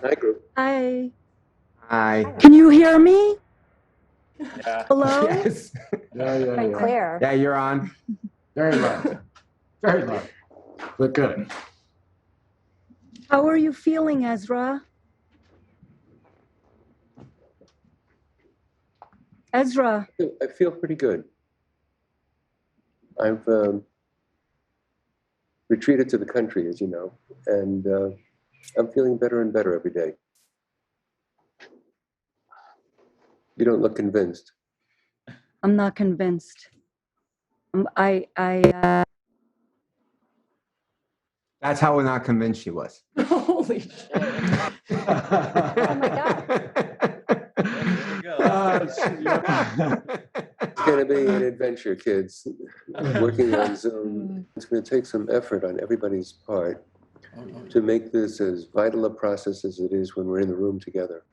Hi, group. Hi. Hi. Can you hear me? Yeah. Hello? Yes. Yeah. Clear. Yeah, you're on. Very loud. Very loud. But good. How are you feeling, Ezra? Ezra. I feel pretty good. I've retreated to the country, as you know, and I'm feeling better and better every day. You don't look convinced. I'm not convinced. That's how not convinced she was. Holy shit. Oh my God. It's going to be an adventure, kids. Working on Zoom. It's going to take some effort on everybody's part to make this as vital a process as it is when we're in the room together.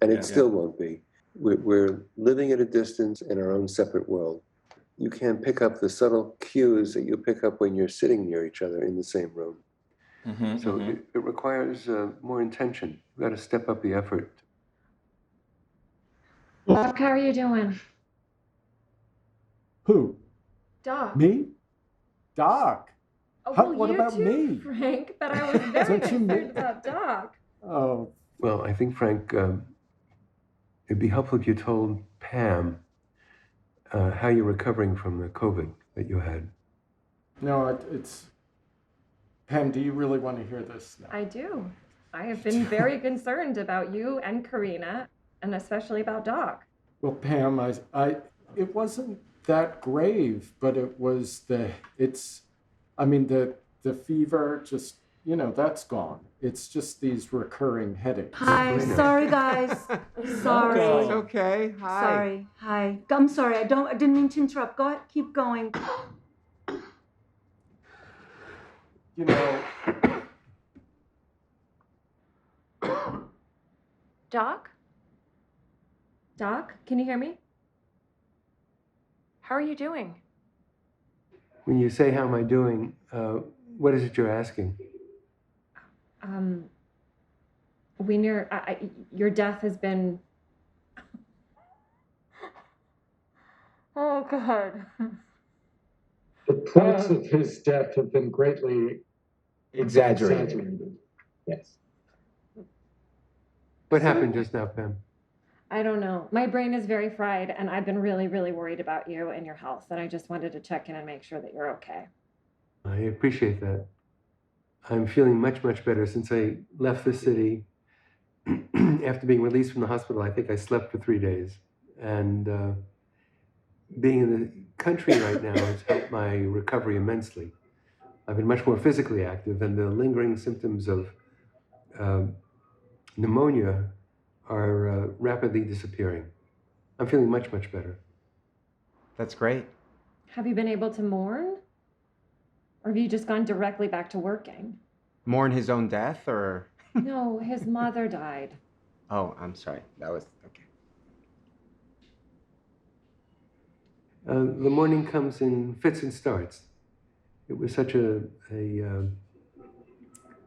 And it still won't be. We're living at a distance in our own separate world. You can't pick up the subtle cues that you pick up when you're sitting near each other in the same room. It requires more intention. We've got to step up the effort. Doc, how are you doing? Who? Doc. Me? Doc. Oh, well, what you about too, me? Frank, but I was very concerned about Doc. Oh. Well, I think, Frank, it'd be helpful if you told Pam how you're recovering from the COVID that you had. No, it's... Pam, do you really want to hear this now? I do. I have been very concerned about you and Karina, and especially about Doc. Well, Pam, it wasn't that grave, but it was the fever just, that's gone. It's just these recurring headaches. Hi, sorry guys. Sorry. It's okay. Hi. Sorry. Hi. I'm sorry. I didn't mean to interrupt. Go ahead. Keep going. Doc? Doc, can you hear me? How are you doing? When you say, how am I doing, what is it you're asking? Your death has been... Oh, God. The plots of his death have been greatly exaggerated. Yes. What happened just now, Pam? I don't know. My brain is very fried, and I've been really, really worried about you and your health, and I just wanted to check in and make sure that you're okay. I appreciate that. I'm feeling much, much better since I left the city. After being released from the hospital, I think I slept for 3 days. And being in the country right now has helped my recovery immensely. I've been much more physically active, and the lingering symptoms of pneumonia are rapidly disappearing. I'm feeling much, much better. That's great. Have you been able to mourn? Or have you just gone directly back to working? Mourn his own death, or? No, his mother died. Oh, I'm sorry. That was okay. The morning comes in fits and starts. It was such a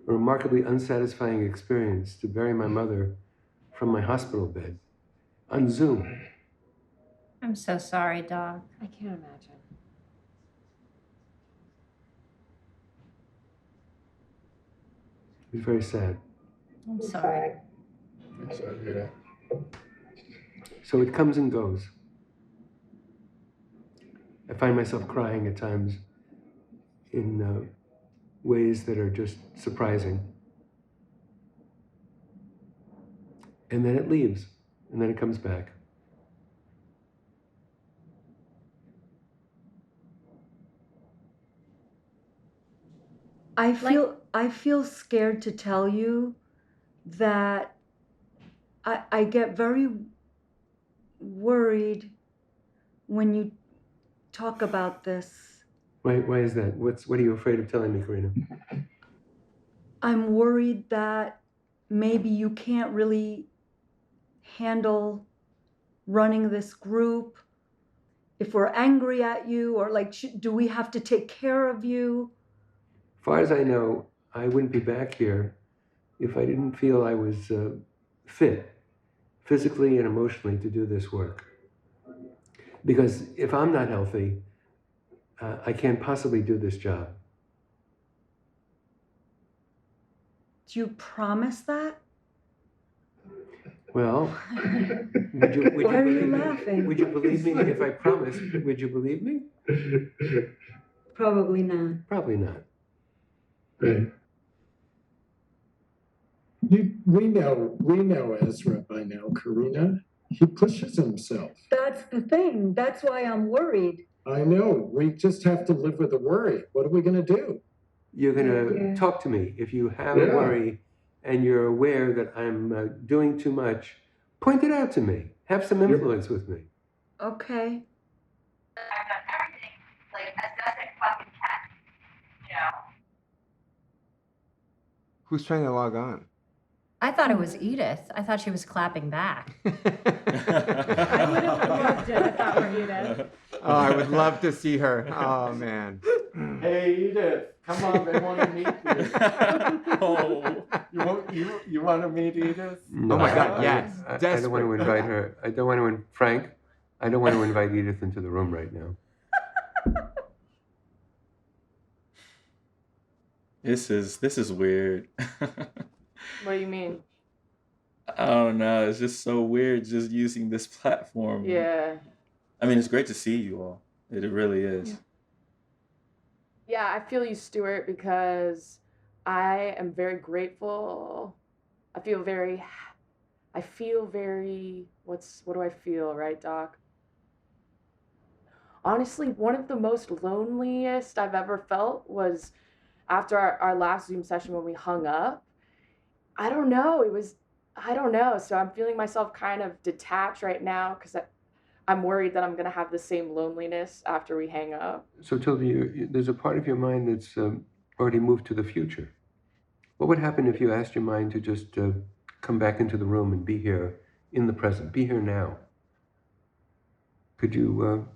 remarkably unsatisfying experience to bury my mother from my hospital bed on Zoom. I'm so sorry, Doc. I can't imagine. It was very sad. I'm sorry. I'm sorry to hear that. So it comes and goes. I find myself crying at times in ways that are just surprising. And then it leaves, and then it comes back. I feel scared to tell you that I get very worried when you talk about this. Why is that? What are you afraid of telling me, Karina? I'm worried that maybe you can't really handle running this group. If we're angry at you, or do we have to take care of you? As far as I know, I wouldn't be back here if I didn't feel I was fit, physically and emotionally, to do this work. Because if I'm not healthy, I can't possibly do this job. Do you promise that? Well, would you Why are you believe me? laughing? Would you believe me if I promised? Would you believe me? Probably not. Probably not. Right. We know Ezra by now, Karina. He pushes himself. That's the thing. That's why I'm worried. I know. We just have to live with the worry. What are we going to do? You're going to talk to me. If you have a worry and you're aware that I'm doing too much, point it out to me. Have some influence with me. Okay. I've done everything like as best I fucking can, you know. Who's trying to log on? I thought it was Edith. I thought she was clapping back. I would have loved it if that were Edith. Oh, I would love to see her. Oh, man. Hey, Edith, come on, they want to meet you. Oh. You want to meet Edith? No, Oh my God, yes. I don't want to invite her. I don't want to, Frank, I don't want to invite Edith into the room right now. This is weird. What do you mean? I don't know. It's just so weird just using this platform. Yeah. I mean, it's great to see you all. It really is. Yeah, I feel you, Stuart, because I am very grateful. I feel very, what do I feel, right, Doc? Honestly, one of the most loneliest I've ever felt was after our last Zoom session when we hung up. I don't know. So I'm feeling myself kind of detached right now because I'm worried that I'm going to have the same loneliness after we hang up. So Tilda, there's a part of your mind that's already moved to the future. What would happen if you asked your mind to just come back into the room and be here in the present, be here now? Could you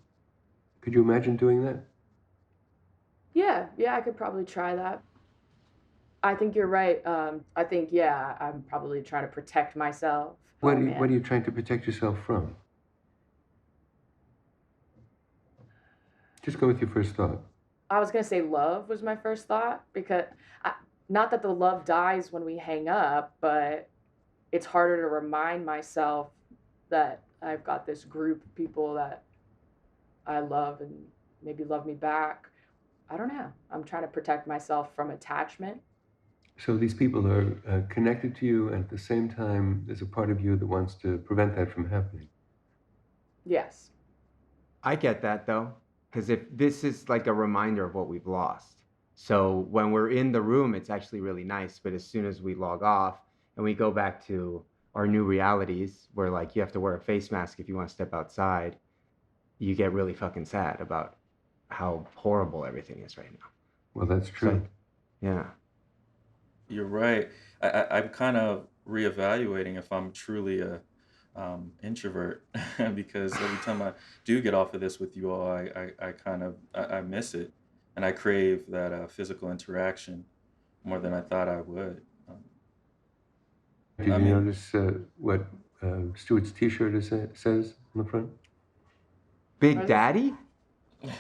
imagine doing that? Yeah, I could probably try that. I think you're right. I think, I'm probably trying to protect myself. What are you trying to protect yourself from? Just go with your first thought. I was going to say love was my first thought because not that the love dies when we hang up, but it's harder to remind myself that I've got this group of people that I love and maybe love me back. I don't know. I'm trying to protect myself from attachment. So these people are connected to you, and at the same time, there's a part of you that wants to prevent that from happening. Yes. I get that, though, because if this is like a reminder of what we've lost. So when we're in the room, it's actually really nice. But as soon as we log off and we go back to our new realities, where like you have to wear a face mask if you want to step outside, you get really fucking sad about how horrible everything is right now. Well, that's true. So, yeah. You're right. I'm kind of reevaluating if I'm truly a introvert because every time I do get off of this with you all, I miss it, and I crave that physical interaction more than I thought I would. Did you notice what Stuart's T-shirt says on the front? Big Daddy? Is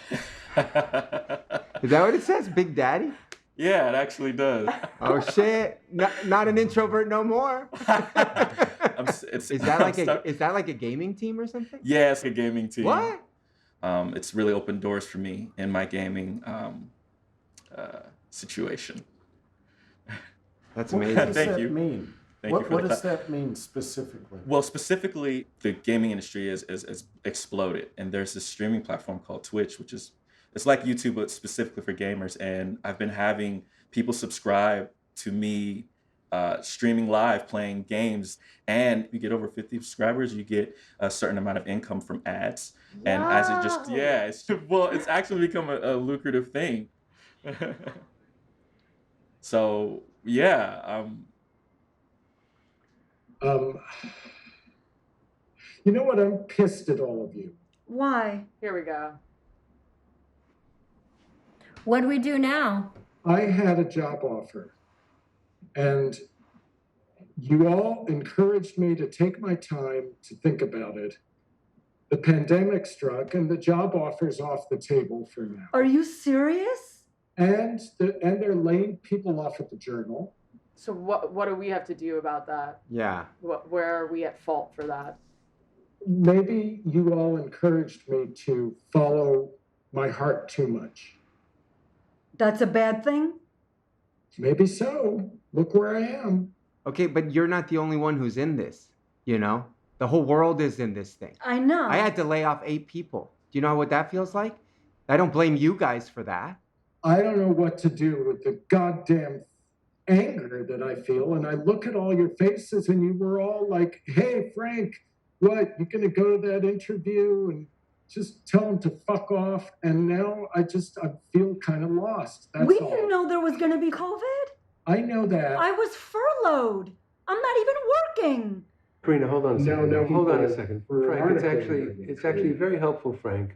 that what it says? Big Daddy? Yeah, it actually does. Oh shit! Not an introvert no more. Is that like a gaming team or something? Yeah, it's a gaming team. What? It's really opened doors for me in my gaming situation. That's amazing. What does Thank that you. mean? What does that mean specifically? Well, specifically, the gaming industry has exploded, and there's this streaming platform called Twitch, which is it's like YouTube, but specifically for gamers. And I've been having people subscribe to me streaming live, playing games. And if you get over 50 subscribers, you get a certain amount of income from ads. And as it just, it's actually become a lucrative thing. So, yeah. You know what? I'm pissed at all of you. Why? Here we go. What do we do now? I had a job offer, and You all encouraged me to take my time to think about it. The pandemic struck and the job offer's off the table for now. Are you serious? And they're laying people off at the Journal. So what do we have to do about that? Yeah. Where are we at fault for that? Maybe you all encouraged me to follow my heart too much. That's a bad thing? Maybe so. Look where I am. Okay, but you're not the only one who's in this, you know? The whole world is in this thing. I know. I had to lay off 8 people. Do you know what that feels like? I don't blame you guys for that. I don't know what to do with the goddamn anger that I feel. And I look at all your faces and you were all like, hey, Frank, what? You gonna go to that interview and just tell him to fuck off? And now I feel kind of lost. That's we all. didn't know there was going to be COVID. I know that. I was furloughed. I'm not even working. Karina, hold on a second. No, hold on a second. for an Frank, article. it's actually very helpful, Frank,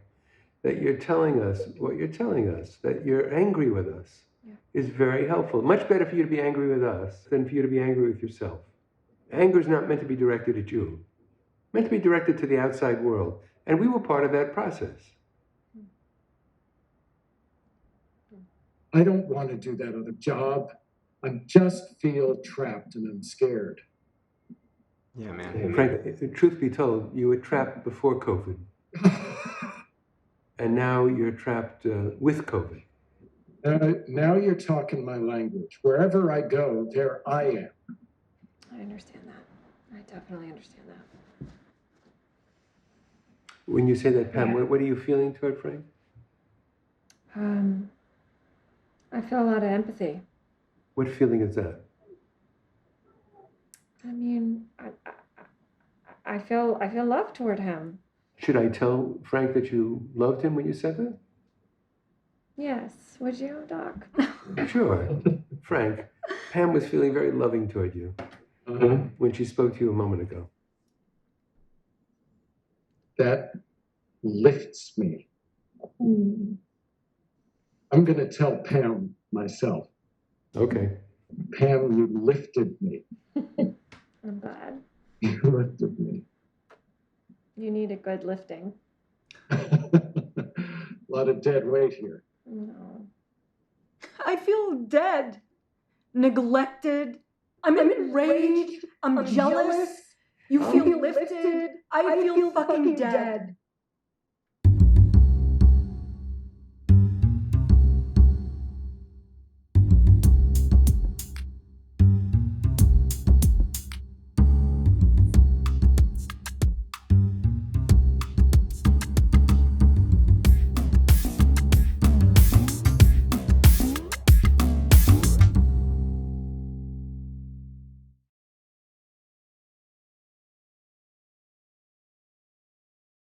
that you're telling us what you're telling us, that you're angry with us. Yeah. Is very helpful. Much better for you to be angry with us than for you to be angry with yourself. Anger is not meant to be directed at you. Meant to be directed to the outside world. And we were part of that process. I don't want to do that other job. I just feel trapped and I'm scared. Yeah, man. And Frank, truth be told, you were trapped before COVID. And now you're trapped with COVID. Now you're talking my language. Wherever I go, there I am. I understand that. I definitely understand that. When you say that, Pam, Yeah. what are you feeling toward Frank? I feel a lot of empathy. What feeling is that? I mean, I feel love toward him. Should I tell Frank that you loved him when you said that? Yes, would you, Doc? Sure. Frank, Pam was feeling very loving toward you when she spoke to you a moment ago. That lifts me. Mm. I'm going to tell Pam myself. Okay. Pam, you lifted me. I'm glad. You lifted me. You need a good lifting. A lot of dead weight here. No. I feel dead, neglected. I'm enraged. I'm jealous. You feel lifted. I feel fucking dead.